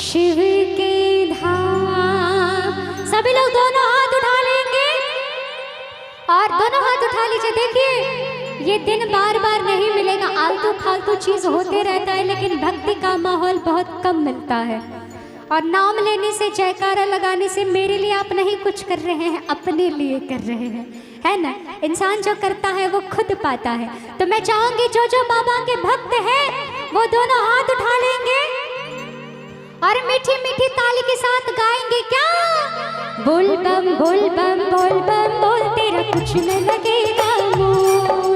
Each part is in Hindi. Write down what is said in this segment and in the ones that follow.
शिव के धाम। सभी लोग दोनों हाथ उठा लेंगे और दोनों हाथ उठा लीजिए। देखिए ये दिन बार बार नहीं मिलेगा, आलतू फालतू चीज होते रहता है, लेकिन भक्ति का माहौल बहुत कम मिलता है। और नाम लेने से, जयकारा लगाने से मेरे लिए आप नहीं कुछ कर रहे हैं, अपने लिए कर रहे हैं, है ना। इंसान जो करता है वो खुद पाता है। तो मैं चाहूंगी जो जो बाबा के भक्त हैं वो दोनों हाथ उठा लेंगे और मीठी मीठी ताली के साथ गाएंगे क्या? बोल बम बोल बम बोल बम बोल, तेरा कुछ न लगेगा मोल।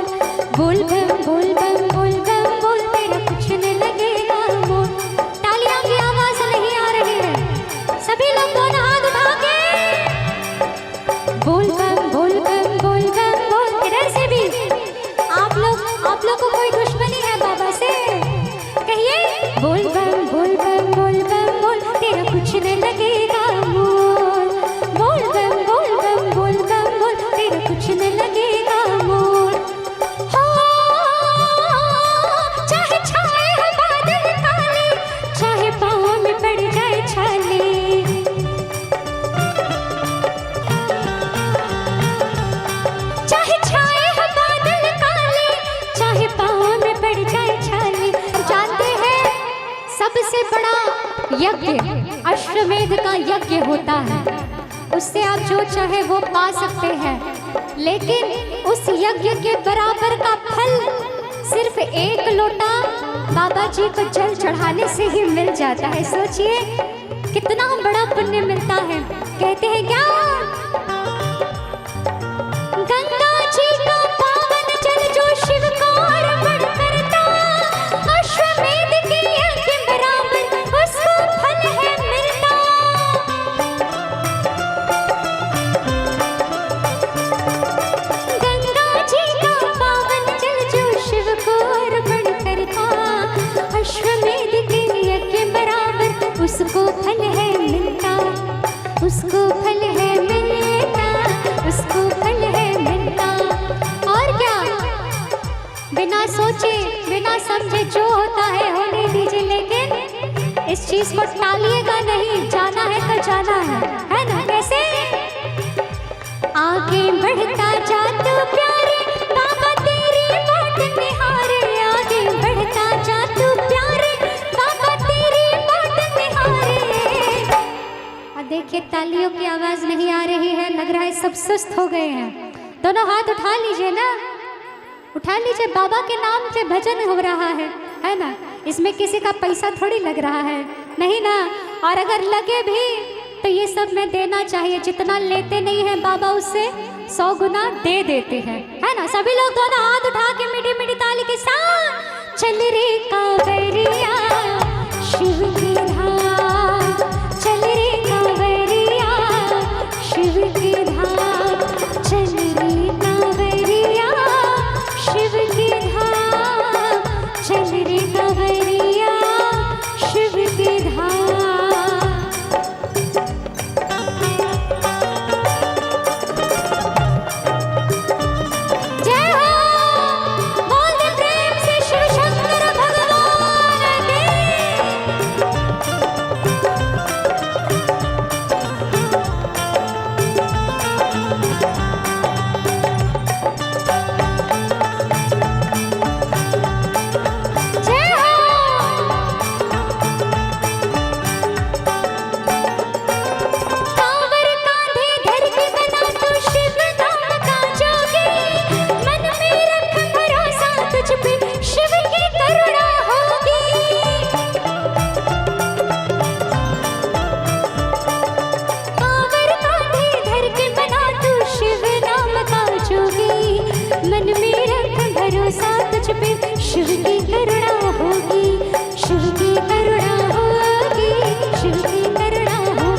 बोल बम बोल बम बोल बम बोल, तेरा कुछ न लगेगा मोल। तालियों की आवाज नहीं आ रही है, सभी लोग दोनों हाथ उठा के बोल बम बोल बम बोल बम बोल। इधर से भी आप लोग को कोई दुश्मनी है बाबा से? कहिए बोल बम बोल बम बोल बम बोल, तेरा कुछ न लगेगा मोल। बोल बम बोल बम बोल बम बोल, तेरा कुछ न लगेगा मोल। हो चाहे छाए हो बादल काले, चाहे पाँव में पड़ जाए छाले, चाहे छाए हो बादल काले, चाहे पाँव में पड़ जाए छाले। जानते हैं सबसे बड़ा यज्ञ अश्वमेध का यज्ञ होता है, उससे आप जो चाहे वो पा सकते हैं, लेकिन उस यज्ञ के बराबर का फल सिर्फ एक लोटा बाबा जी को जल चढ़ाने से ही मिल जाता है। सोचिए कितना बड़ा पुण्य मिलता है। कहते हैं क्या? गंगा जी का पावन जल जो शिव को अर्पण करता, अश्वमेध के यज्ञ बराबर उसको फल है मिलता। गंगा जी का पावन जल जो शिव को अर्पण करता, अश्वमेध के यज्ञ बराबर उसको फल है मिलता, उसको फल है मिलता, उसको फल है मिलता। और क्या? बिना सोचे बिना समझे जो होता है होने दीजिए, लेकिन इस चीज को टालिएगा नहीं। जाना है तो जाना है ना। कैसे? आगे बढ़ता जा तू प्यारे, बाबा तेरी बाट निहारे। आगे बढ़ता जा तू प्यारे, बाबा तेरी बाट निहारे। अब देखिए तालियों की आवाज नहीं आ रही है, लग रहा है सब सुस्त हो गए हैं। दोनों हाथ उठा लीजिए ना, उठा लीजिए। बाबा के नाम से भजन हो रहा है ना। इसमें किसी का पैसा थोड़ी लग रहा है, नहीं ना। और अगर लगे भी तो ये सब में देना चाहिए। जितना लेते नहीं है बाबा उससे 100 गुना दे देते हैं, है ना। सभी लोग दोनों हाथ उठा के मीठी मीठी ताली के साथ चल रे कांवरिया शिव के धाम, चल रे कांवरिया शिव के धाम, चल रे कांवरिया शिव के धाम, चल रे कांवरिया शिव के धाम। जय हो, बोल दे प्रेम से शिव शंकर भगवान की। जय हो। कांवर कांधे धर के बना तू शिव नाम का जोगी, मन में रख भरोसा तुझ पे शिव की करुणा होगी। कांवर कांधे धर के बना तू शिव नाम का जोगी, मन में रख भरोसा तुझ पे शिव की करुणा होगी, शिव की करुणा होगी, शिव की करुणा हो।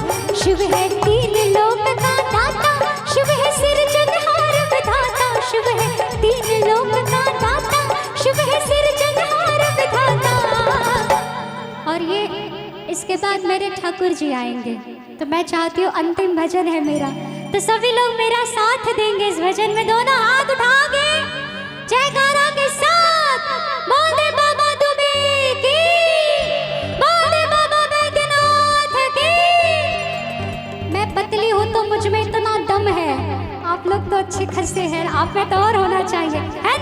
शिव है तीन लोक का दाता, शिव है सिरजनहार विधाता, शिव है तीन लोक का दाता, शिव है सिरजनहार विधाता। और ये इसके बाद मेरे ठाकुर जी आएंगे, तो मैं चाहती हूँ अंतिम भजन है मेरा, तो सभी लोग मेरा साथ देंगे इस भजन में। दोनों हाथ उठाओगे जयकारा के साथ बोल दे बाबा दुबे की, बोल दे बाबा बैद्यनाथ आप में तो और होना चाहिए है